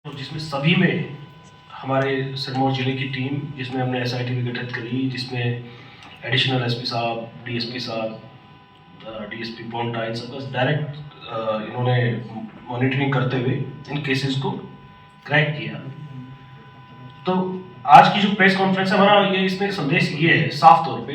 तो जिसमें सभी में हमारे सिरमौर जिले की टीम, जिसमें हमने एसआईटी भी गठित करी, जिसमें एडिशनल एसपी साहब, डीएसपी साहब, डीएसपी पोंटा, इन सबका डायरेक्ट इन्होंने मॉनिटरिंग करते हुए इन केसेस को क्रैक किया। तो आज की जो प्रेस कॉन्फ्रेंस है, हमारा ये इसमें संदेश ये है साफ तौर पे,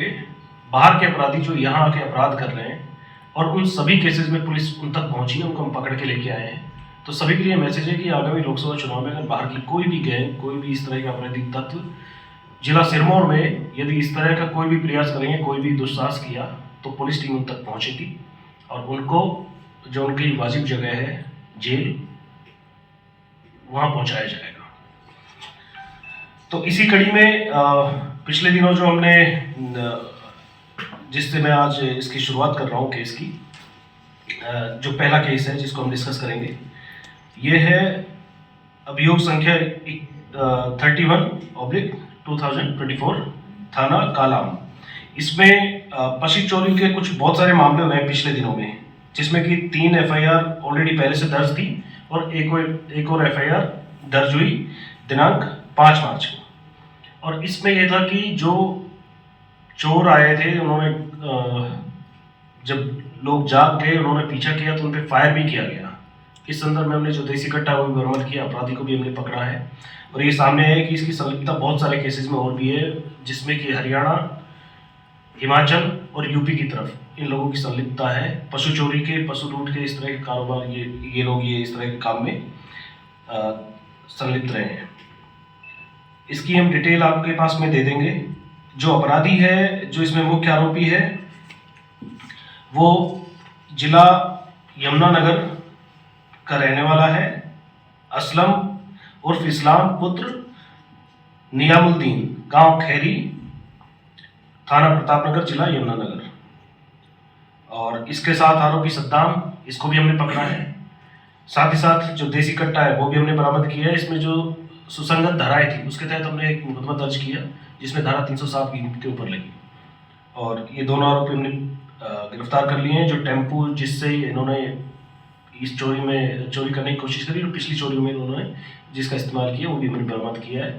बाहर के अपराधी जो यहाँ आके अपराध कर रहे हैं और उन सभी केसेस में पुलिस उन तक पहुंची है, उनको हम पकड़ के लेके आए हैं। तो सभी के लिए मैसेज है कि आगामी लोकसभा चुनाव में अगर बाहर की कोई भी गैंग, कोई भी इस तरह का आपराधिक तत्व जिला सिरमौर में यदि इस तरह का कोई भी प्रयास करेंगे, कोई भी दुस्साहस किया, तो पुलिस टीम उन तक पहुंचेगी और उनको जो उनकी वाजिब जगह है जेल, वहां पहुंचाया जाएगा। तो इसी कड़ी में पिछले दिनों जो हमने, जिससे मैं आज इसकी शुरुआत कर रहा हूँ केस की, जो पहला केस है जिसको हम डिस्कस करेंगे, ये है अभियोग संख्या 31/2024 थाना कालाम। इसमें पशु चोरी के कुछ बहुत सारे मामले हुए हैं पिछले दिनों में, जिसमें कि 3 एफआईआर ऑलरेडी पहले से दर्ज थी और एक और एफआईआर दर्ज हुई दिनांक 5 मार्च को। और इसमें यह था कि जो चोर आए थे, उन्होंने जब लोग जाग गए, उन्होंने पीछा किया तो उन पर फायर भी किया गया। इस संदर्भ में हमने जो देसी कट्टा वो भी बरामद किया, अपराधी को भी हमने पकड़ा है। और ये सामने है कि इसकी संलिप्तता बहुत सारे केसेस में और भी है, जिसमें कि हरियाणा, हिमाचल और यूपी की तरफ इन लोगों की संलिप्तता है। पशु चोरी के, पशु लूट के, इस तरह के कारोबार, ये लोग इस तरह के काम में संलिप्त रहे हैं। इसकी हम डिटेल आपके पास में दे देंगे। जो अपराधी है, जो इसमें मुख्य आरोपी है, वो जिला यमुनानगर का रहने वाला है, असलम उर्फ इस्लाम पुत्र नियामुद्दीन, गांव खैरी, थाना प्रतापनगर, जिला यमुनानगर। और इसके साथ आरोपी सद्दाम, इसको भी हमने पकड़ा है। साथ ही साथ जो देसी कट्टा है वो भी हमने बरामद किया है। इसमें जो सुसंगत धाराएं थी उसके तहत हमने एक मुकदमा दर्ज किया, जिसमें धारा 307 के ऊपर लगी। और ये दोनों आरोपी हमने गिरफ्तार कर लिए हैं। जो टेम्पू जिससे इन्होंने इस चोरी करने की कोशिश करी और पिछली चोरी में इन्होंने जिसका इस्तेमाल किया, वो भी हमने बरामद किया है।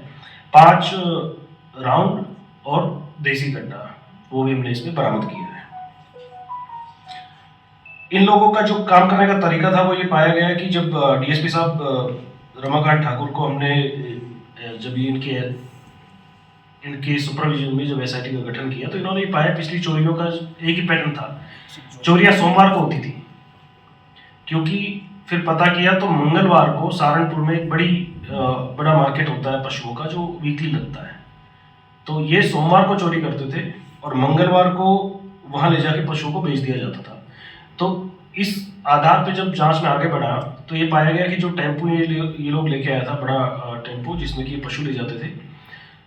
5 राउंड और देसी कट्टा, वो भी हमने इसमें बरामद किया है। इन लोगों का जो काम करने का तरीका था वो ये पाया गया कि जब डीएसपी साहब रमाकांत ठाकुर को हमने, जब इनके सुपरविजन में जब एसआईटी का गठन किया, तो इन्होंने ये पाया पिछली चोरियों का एक ही पैटर्न था। चोरियां सोमवार को होती थी, क्योंकि फिर पता किया तो मंगलवार को सहारनपुर में एक बड़ा मार्केट होता है पशुओं का, जो वीकली लगता है। तो ये सोमवार को चोरी करते थे और मंगलवार को वहां ले जाके पशुओं को बेच दिया जाता था। तो इस आधार पे जब जांच में आगे बढ़ा तो ये पाया गया कि जो टेम्पू ये लोग लेके आया था, बड़ा टेम्पू जिसमें कि पशु ले जाते थे,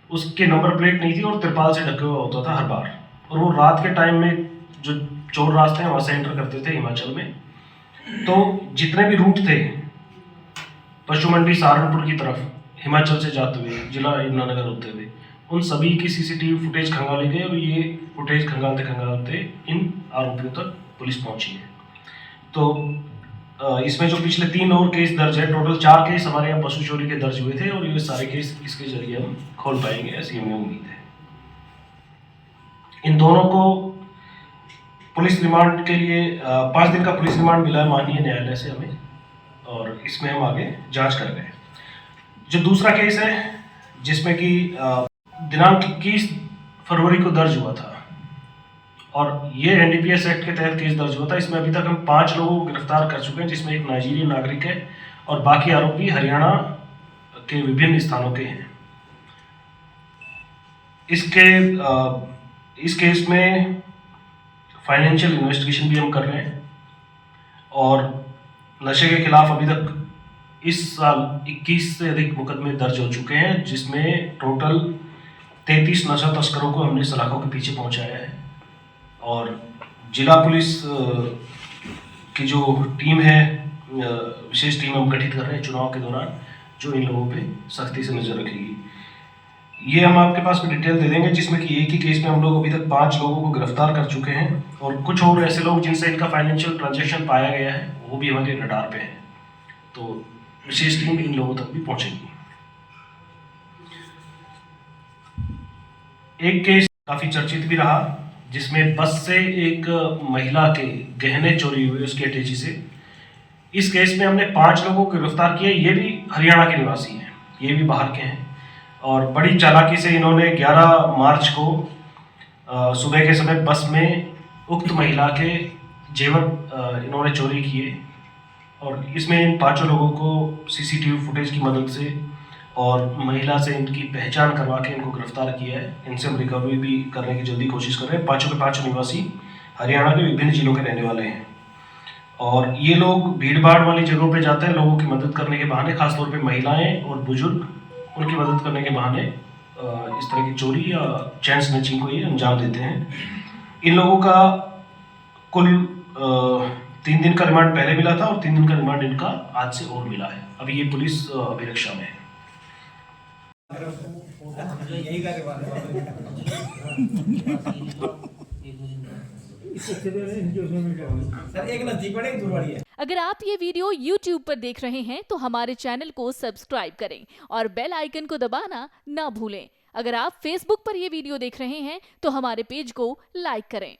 उसके नंबर प्लेट नहीं थी और तिरपाल से ढका हुआ होता था हर बार। और वो रात के टाइम में जो चोर रास्ते हैं वहाँ से एंटर करते थे हिमाचल में। तो जितने भी रूट थे पशु मंडी सहारनपुर की तरफ हिमाचल से जाते हुए जिला यमुनानगर होते हुए, उन सभी की सीसीटीवी फुटेज खंगाले गए और ये फुटेज खंगालते इन आरोपियों तक पुलिस पहुंची है। तो इसमें जो पिछले 3 और केस दर्ज है, टोटल 4 केस हमारे यहाँ पशु चोरी के दर्ज हुए थे और ये सारे केस इसके जरिए हम खोल पाएंगे, ऐसी हमें उम्मीद है। इन दोनों को पुलिस रिमांड के लिए 5 दिन का पुलिस रिमांड मिला है माननीय न्यायालय से हमें, और इसमें हम आगे जांच कर रहे हैं। जो दूसरा केस है, जिसमें कि दिनांक 21 फरवरी को दर्ज हुआ था और ये एनडीपीएस एक्ट के तहत केस दर्ज हुआ था। इसमें अभी तक हम 5 लोगों को गिरफ्तार कर चुके हैं, जिसमें एक नाइजीरियन नागरिक है और बाकी आरोपी हरियाणा के विभिन्न स्थानों के हैं। इस केस में फाइनेंशियल इन्वेस्टिगेशन भी हम कर रहे हैं और नशे के खिलाफ अभी तक इस साल 21 से अधिक मुकदमे दर्ज हो चुके हैं, जिसमें टोटल 33 नशा तस्करों को हमने सलाखों के पीछे पहुंचाया है। और जिला पुलिस की जो टीम है, विशेष टीम हम गठित कर रहे हैं चुनाव के दौरान, जो इन लोगों पे सख्ती से नजर रखेगी। ये हम आपके पास में डिटेल दे देंगे, जिसमें कि एक ही केस में हम लोग अभी तक 5 लोगों को गिरफ्तार कर चुके हैं और कुछ और ऐसे लोग जिनसे इनका फाइनेंशियल ट्रांजैक्शन पाया गया है वो भी हमारे रडार पे हैं। तो विशेष टीम इन लोगों तक भी पहुंचेगी। एक केस काफी चर्चित भी रहा, जिसमें बस से एक महिला के गहने चोरी हुए उसके अटैची से। इस केस में हमने 5 लोगों को गिरफ्तार किया। ये भी हरियाणा के निवासी हैं, ये भी बाहर के हैं, और बड़ी चालाकी से इन्होंने 11 मार्च को सुबह के समय बस में उक्त महिला के जेवर इन्होंने चोरी किए। और इसमें इन 5 लोगों को सीसीटीवी फुटेज की मदद से और महिला से इनकी पहचान करवा के इनको गिरफ्तार किया है। इनसे हम रिकवरी भी करने की जल्दी कोशिश कर रहे हैं। 5 के 5 निवासी हरियाणा के विभिन्न जिलों के रहने वाले हैं, और ये लोग भीड़ भाड़ वाली जगहों पे जाते हैं लोगों की मदद करने के बहाने, खासतौर पे महिलाएं और बुजुर्ग, उनकी मदद करने के बहाने इस तरह की चोरी या चैन स्नैचिंग को ये अंजाम देते हैं। इन लोगों का कुल 3 दिन का रिमांड पहले मिला था और 3 दिन का रिमांड इनका आज से और मिला है। अभी ये पुलिस अभिरक्षा में है। अगर आप ये वीडियो YouTube पर देख रहे हैं तो हमारे चैनल को सब्सक्राइब करें और बेल आइकन को दबाना ना भूलें। अगर आप Facebook पर ये वीडियो देख रहे हैं तो हमारे पेज को लाइक करें।